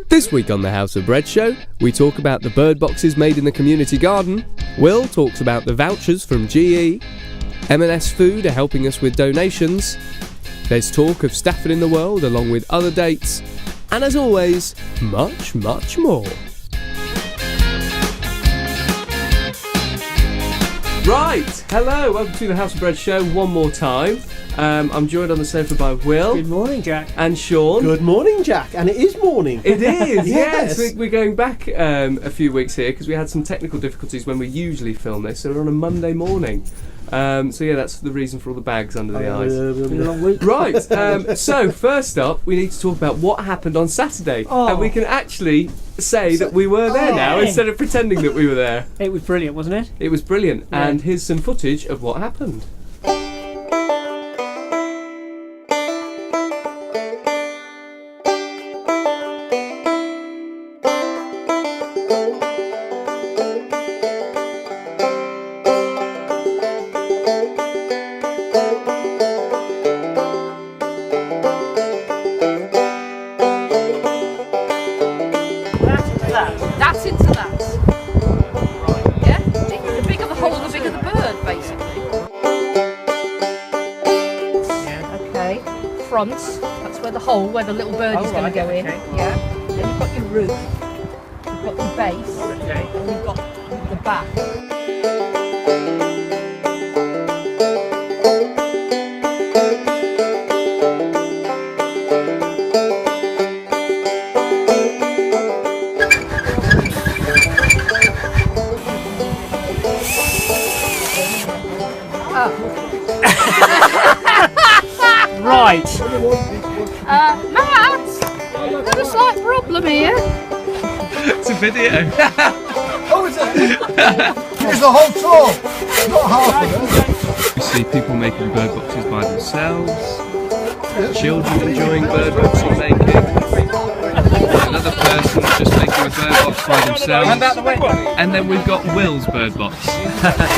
This week on the House of Bread show, we talk about the bird boxes made in the community garden. Will talks about the vouchers from GE. M&S Food are helping us with donations. There's talk of Stafford in the world along with other dates. And as always, much, much more. Right, hello, welcome to the House of Bread show one more time. I'm joined on the sofa by Will. Good morning, Jack. And Shaun. Good morning, Jack. And it is morning. It is, yes. We're going back a few weeks here because we had some technical difficulties when we usually film this, so we're on a Monday morning. So yeah, that's the reason for all the bags under the eyes. Been a long week. Right, so first up, we need to talk about what happened on Saturday. And we can actually say that we were there now instead of pretending that we were there. It was brilliant, wasn't it? It was brilliant. Yeah. And here's some footage of what happened. That's into that. Yeah? The bigger the hole, the bigger the bird, basically. Yeah. Okay. Front, that's where the hole, where the little bird is going to go in. Okay. Yeah. Then you've got your roof, you've got your base, Okay. and you've got the back. Right. Matt! There's a slight problem here. It's a video. Oh, is it? Here's the whole tour. Not half of it. We see people making bird boxes by themselves, children enjoying bird boxes making, another person just making a bird box by themselves, and then we've got Will's bird box,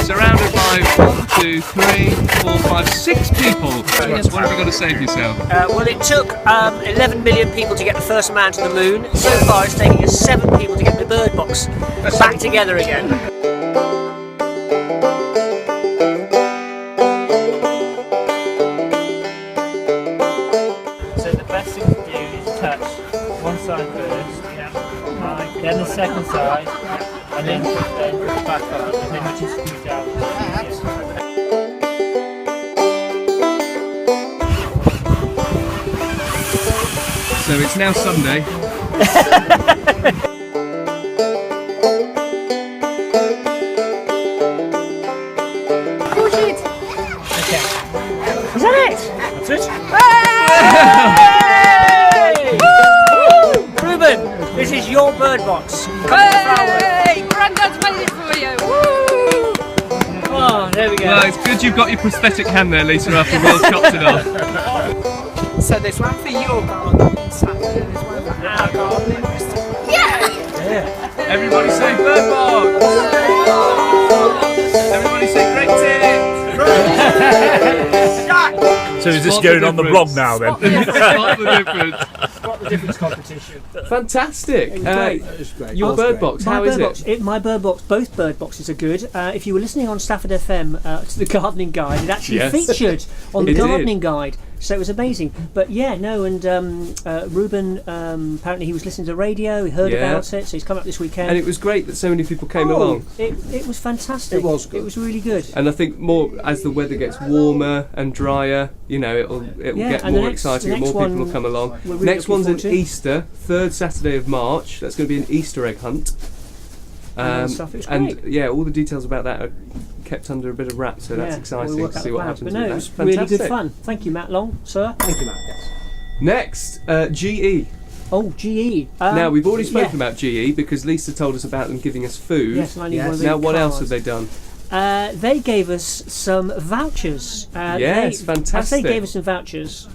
surrounded by 1, 2, 3, 4, 5, 6 people. What have you got to say for yourself? Well, it took 11 million people to get the first man to the moon. So far, it's taking us 7 people to get the bird box back together again. So the best thing to do is touch one side first, then the second side, and then push back up, and then you just squeeze out. So it's now Sunday. Push it! Okay. Is that it? That's it. Woo! Ruben, this is your bird box. Hey! Grandad's made it for you! Woo! Oh, there we go. Well, it's good you've got your prosthetic hand there, Lisa, after Will chopped it off. So there's one for your garden on Saturday, there's one for our garden in Bristol. Everybody say bird box! Everybody say great tip! So is this Spot going the on the difference. blog now then? Spot the difference. Got the difference competition. Fantastic. It's great. Your bird box, how is it? My bird box, both bird boxes are good. If you were listening on Stafford FM to the gardening guide, it actually Yes. featured on the It did. gardening guide. So it was amazing. But yeah, no, and Ruben, apparently he was listening to radio, he heard Yeah. about it, so he's come up this weekend. And it was great that so many people came along. It was fantastic. It was good. It was really good. And I think more as the weather gets warmer and drier, you know, it'll Yeah, get and the more next- exciting the and more next people one will come along. we're really Next looking one's an forward to. Easter, 3rd Saturday of March. That's going to be an Easter egg hunt. Stuff. It was And great. yeah, all the details about that are kept under a bit of wraps, so that's Yeah, exciting we'll work to out see the what plans. happens But no, with it that. was really good Fantastic. fun. Thank you, Matt Long, sir. Thank you, Matt. Yes. Next, GE. Oh, GE. Now, we've already spoken yeah. about GE because Lisa told us about them giving us food. Yes, and I need Yes. one of the Now, what else cards. have they done? They gave us some vouchers. Yes, I fantastic. say gave us some vouchers.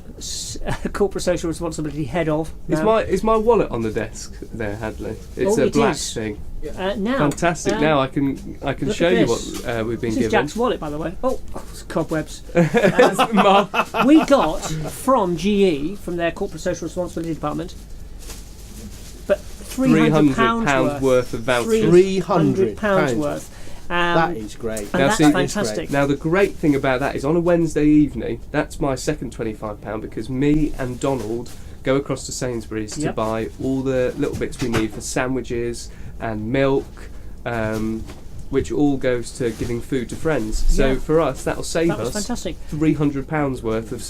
Corporate social responsibility head of. Is my wallet on the desk there, Hadley? It's Oh, a it black is. thing. Now, Fantastic. Now I can look show at you this. what we've been This is given. Jack's wallet, by the way. Oh, it's cobwebs. Mark. We got from GE, from their corporate social responsibility department, but £300 worth of vouchers. £300 worth. That is great. And that's fantastic. Now the great thing about that is on a Wednesday evening, that's my second £25 because me and Donald go across to Sainsbury's to buy all the little bits we need for sandwiches and milk, which all goes to giving food to friends. So for us, that'll save us fantastic. £300 worth of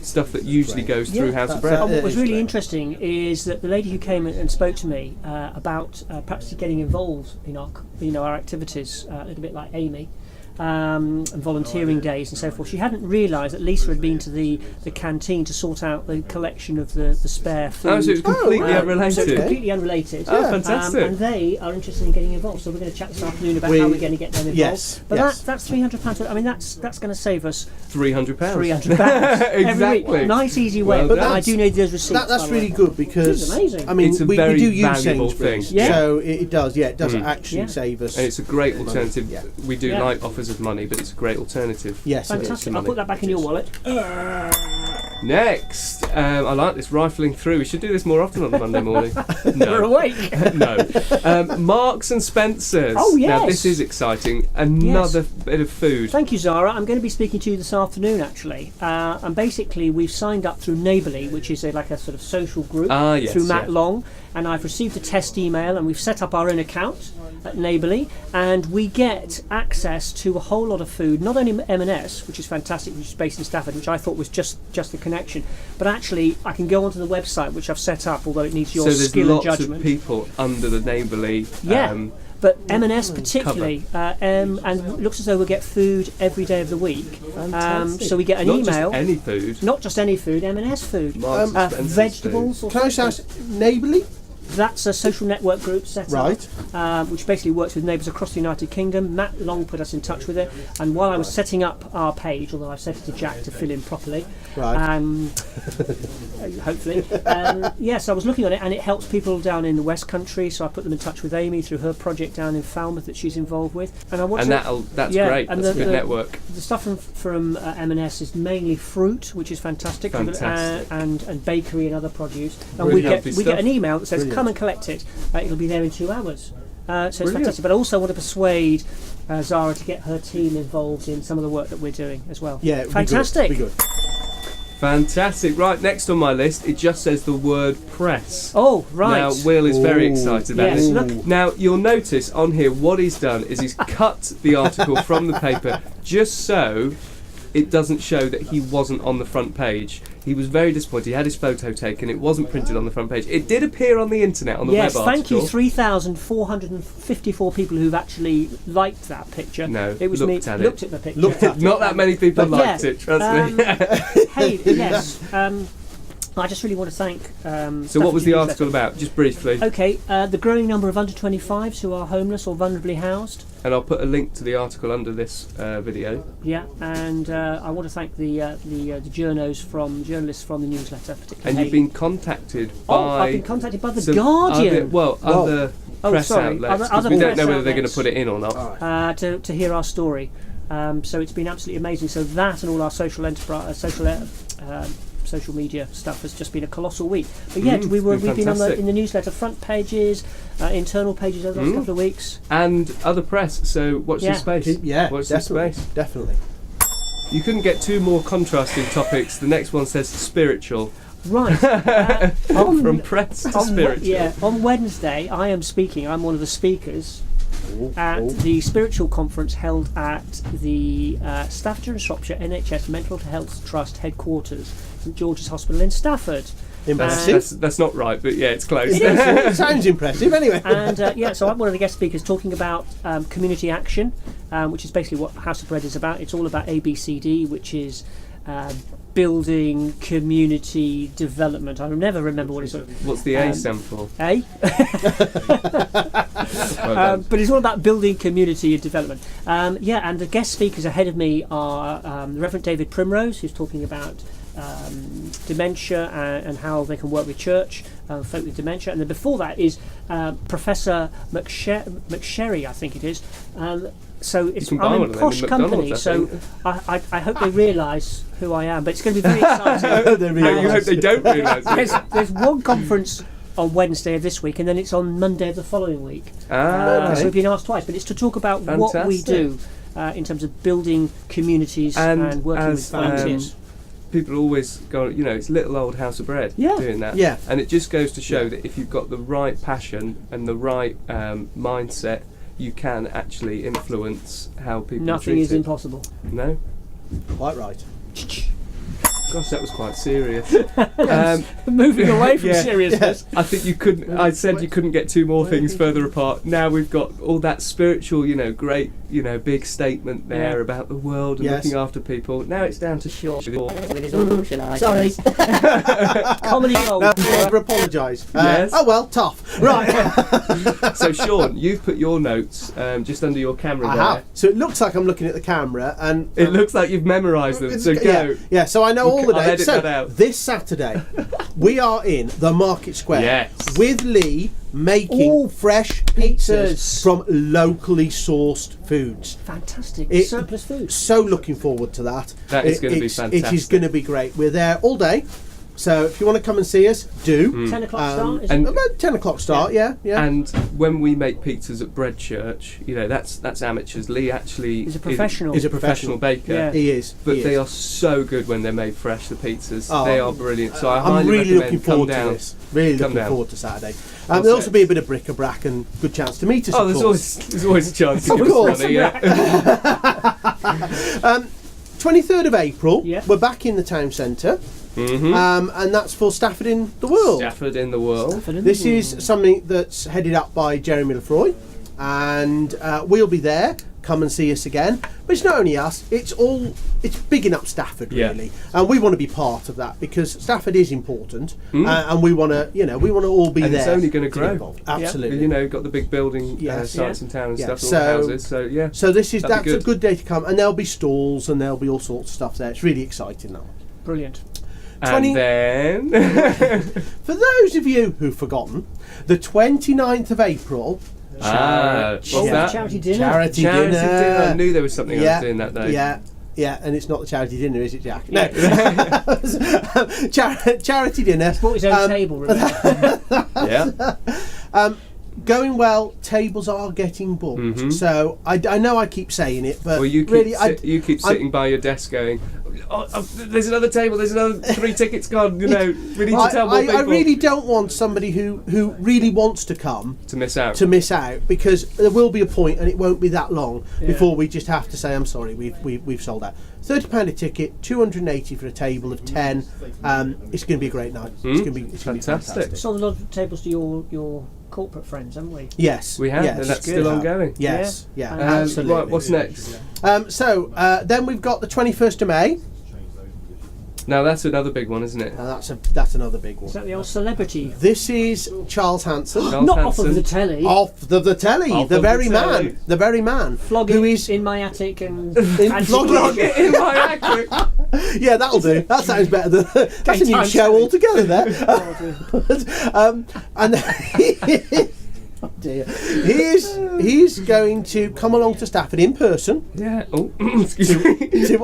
stuff that usually goes through House of Bread. What was really interesting is that the lady who came and spoke to me about perhaps getting involved in our activities, a little bit like Amy, and volunteering days and so forth. She hadn't realised that Lisa had been to the canteen to sort out the collection of the spare food. Oh, so it was completely unrelated. So it's completely unrelated. Oh, fantastic. And they are interested in getting involved. So we're going to chat this afternoon about how we're going to get them involved. Yes, but that's £300. I mean, that's going to save us £300. £300 every week. Nice, easy way. Well but done. I do need those receipts. That's really good because it's amazing. I mean, It's a we very do use valuable Sainsbury's, thing. so it does. Yeah, it does actually save us. And it's a great alternative. Yeah. We do like offers of money, but it's a great alternative. Yes, it is. Fantastic. I'll put that back in your wallet. Next, I like this rifling through. We should do this more often on the Monday morning. We're awake. No. Marks and Spencer's. Oh, yes. Now this is exciting. Another bit of food. Thank you, Zara. I'm going to be speaking to you this afternoon, actually. And basically, we've signed up through Neighbourly, which is like a sort of social group through Matt Long. And I've received a test email, and we've set up our own account at Neighbourly, and we get access to a whole lot of food. Not only M&S, which is fantastic, which is based in Stafford, which I thought was just the connection, but actually I can go onto the website which I've set up, although it needs your skill and judgment. So there's lots of people under the Neighbourly. But M&S particularly, and it looks as though we'll get food every day of the week. So we get an email. Not just any food. Not just any food, M&S food. Vegetables. Can I ask, Neighbourly? That's a social network group set up, which basically works with neighbours across the United Kingdom. Matt Long put us in touch with it, and while I was setting up our page, although I've set it to Jack to fill in properly, hopefully, so I was looking on it, and it helps people down in the West Country. So I put them in touch with Amy through her project down in Falmouth that she's involved with, and I want that's great. And that's a good network. The stuff from M&S is mainly fruit, which is fantastic. And bakery and other produce. And Really we get an email that says, "Come and collect it. It'll be there in 2 hours." So it's fantastic. But I also want to persuade Zara to get her team involved in some of the work that we're doing as well. Yeah, fantastic. Be good. Fantastic. Right, next on my list, it just says the word press. Oh, right. Now, Will is very excited about Yes, this. look. Now, you'll notice on here what he's done is he's cut the article from the paper just so it doesn't show that he wasn't on the front page. He was very disappointed. He had his photo taken. It wasn't printed on the front page. It did appear on the internet, on the web article. Yes, thank you, 3,454 people who've actually liked that picture. No, it was looked at the picture. Not that many people liked it, trust me. Hey, yes. I just really want to thank... so what was the article about, just briefly? Okay, the growing number of under-25s who are homeless or vulnerably housed. And I'll put a link to the article under this video. Yeah, and I want to thank the journalists from the newsletter, particularly. And you've been contacted by... I've been contacted by The Guardian. Other press outlets, because we don't know whether they're going to put it in or not. To hear our story. So it's been absolutely amazing. So that and all our social media stuff has just been a colossal week. But yeah, we've been in the newsletter front pages, internal pages over the last couple of weeks, and other press. So watch this space. Watch this space. Definitely. You couldn't get two more contrasting topics. The next one says spiritual. Right. From press to spiritual. On Wednesday, I am speaking. I'm one of the speakers at the spiritual conference held at the Staffordshire and Shropshire NHS Mental Health Trust headquarters, St George's Hospital in Stafford. Impressive. That's not right, but yeah, it's close. It sounds impressive anyway. And so I'm one of the guest speakers talking about community action, which is basically what House of Bread is about. It's all about ABCD, which is building community development. I never remember what it's. What's the A stand for? A. But it's all about building community and development. And the guest speakers ahead of me are the Reverend David Primrose, who's talking about dementia and how they can work with church, folk with dementia. And then before that is Professor McSherry, I think it is. So I'm in posh company, so I hope they realise who I am. But it's going to be very exciting. You hope they don't realise. There's one conference on Wednesday of this week, and then it's on Monday of the following week. So we've been asked twice, but it's to talk about what we do in terms of building communities and working with volunteers. People always go, it's little old House of Bread doing that. Yeah. And it just goes to show that if you've got the right passion and the right mindset, you can actually influence how people Nothing is impossible. No? Quite right. Gosh, that was quite serious. Moving away from seriousness. I think you couldn't. I said you couldn't get two more things further apart. Now we've got all that spiritual, great, big statement there about the world and looking after people. Now it's down to Shaun. Sorry. Comedy gold. Never apologise. Yes. Oh well, tough. Right. So Shaun, you've put your notes just under your camera there. So it looks like I'm looking at the camera, and it looks like you've memorised them. So go. Yeah. So I know all the I'll dates. edit that out. This Saturday, we are in the Market Square with Lee making fresh pizzas from locally sourced foods. Fantastic. Surplus food. So looking forward to that. That is going to be fantastic. It is going to be great. We're there all day. So if you want to come and see us, do. 10 o'clock start? About 10 o'clock start, yeah. And when we make pizzas at Bread Church, that's amateurs. Lee actually is a professional. Is a professional baker. Yeah. He is. But they are so good when they're made fresh, the pizzas. Oh, they are brilliant. So I I'm highly really recommend looking forward to this. Really looking forward to Saturday. There'll also be a bit of bric-a-brac and good chance to meet us. Oh, there's always a chance to give us money. 23rd of April, Yeah. we're back in the town centre. Mm-hmm. And that's for Stafford in the World. Stafford in the World. This is something that's headed up by Jeremy Lefroy, and we'll be there. Come and see us again. But it's not only us; it's bigging up Stafford really, and we want to be part of that because Stafford is important, and we want to, all be and there. It's only going to grow. Absolutely. Got the big building sites in town and stuff, all so, the houses. So yeah. So that's a good day to come, and there'll be stalls and there'll be all sorts of stuff there. It's really exciting now. Brilliant. And then, for those of you who've forgotten, the 29th of April. what's that? Charity dinner. Charity dinner. I knew there was something I was doing that day. Yeah, and it's not the charity dinner, is it, Jack? No. Charity dinner. He's brought his own table, remember? Going well, tables are getting booked. Mm-hmm. So I know I keep saying it, but you keep really, you keep sitting by your desk going, there's another table, there's another 3 tickets gone, we need to tell more people. I really don't want somebody who really wants to come to miss out, because there will be a point, and it won't be that long before we just have to say, I'm sorry, we've sold out. £30 a ticket, $280 for a table of 10. It's going to be a great night. It's going to be fantastic. We sold a lot of tables to your corporate friends, haven't we? Yes, we have, yes. and that's still ongoing. Yes, absolutely. Right, what's next? So then we've got the 21st of May. Now that's another big one, isn't it? That's another big one. Is that the old celebrity? This is Charles Hanson. Not off of the telly. Off the telly. The very man. The very man. Flogging who is in my attic and flogging in my attic. Yeah, that'll do. That sounds better than that's a new show altogether there. And oh dear. He's going to come along to Stafford in person. Yeah. Oh, excuse me. To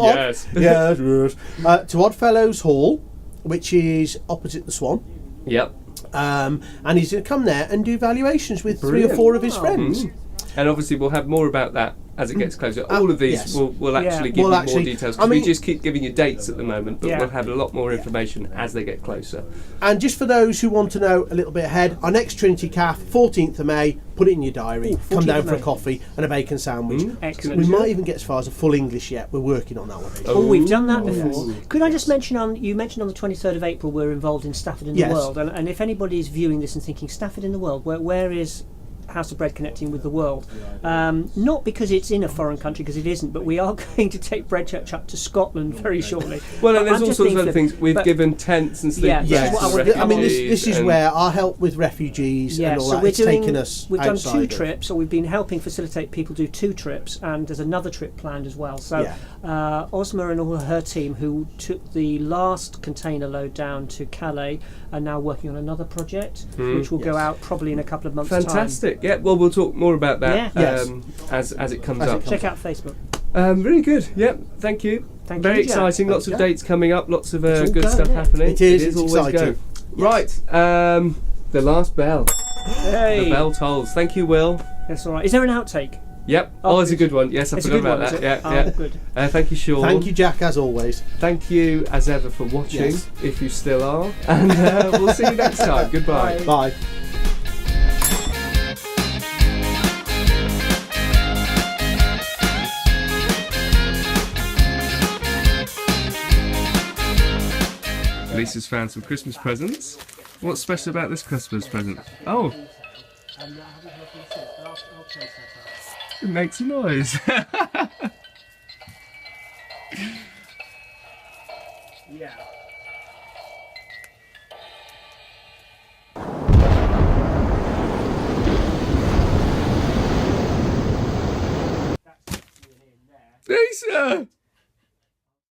Oddfellows Hall, which is opposite the Swan. Yep. And he's going to come there and do valuations with 3 or 4 of his friends. And obviously we'll have more about that as it gets closer. All of these will actually give you more details. We just keep giving you dates at the moment, but we'll have a lot more information as they get closer. And just for those who want to know a little bit ahead, our next Trinity Calf, 14th of May, put it in your diary. Come down for a coffee and a bacon sandwich. Excellent. We might even get as far as a full English yet. We're working on that one. Oh, we've done that before. Could I just mention you mentioned on the 23rd of April we're involved in Stafford in the World, and if anybody is viewing this and thinking Stafford in the World, where is House of Bread connecting with the world? Not because it's in a foreign country, because it isn't, but we are going to take Bread Church up to Scotland very shortly. Well, and there's all sorts of other things. We've given tents and sleeping bags to refugees. I mean, this is where our help with refugees and all that is taking us We've done 2 outside trips, or we've been helping facilitate people do 2 trips, and there's another trip planned as well. So Osma and all her team, who took the last container load down to Calais, are now working on another project, which will go out probably in a couple of months' time. Fantastic. Yeah, well, we'll talk more about that as it comes up. Check out Facebook. Really good. Yep. Thank you. Very exciting. Lots of dates coming up. Lots of good stuff happening. It is always exciting. go. Right. The last bell. Hey. The bell tolls. Thank you, Will. That's all right. Is there an outtake? Yep. Oh, it's a good one. Yes, I It's a forgot good about one, that. is it? Yeah, Oh, yeah. good. Thank you, Shaun. Thank you, Jack, as always. Thank you, as ever, for watching, Yes. if you still are. And we'll see you next time. Goodbye. Bye. Lisa's found some Christmas presents. What's special about this Christmas present? Oh, it makes a noise. Yeah. Lisa!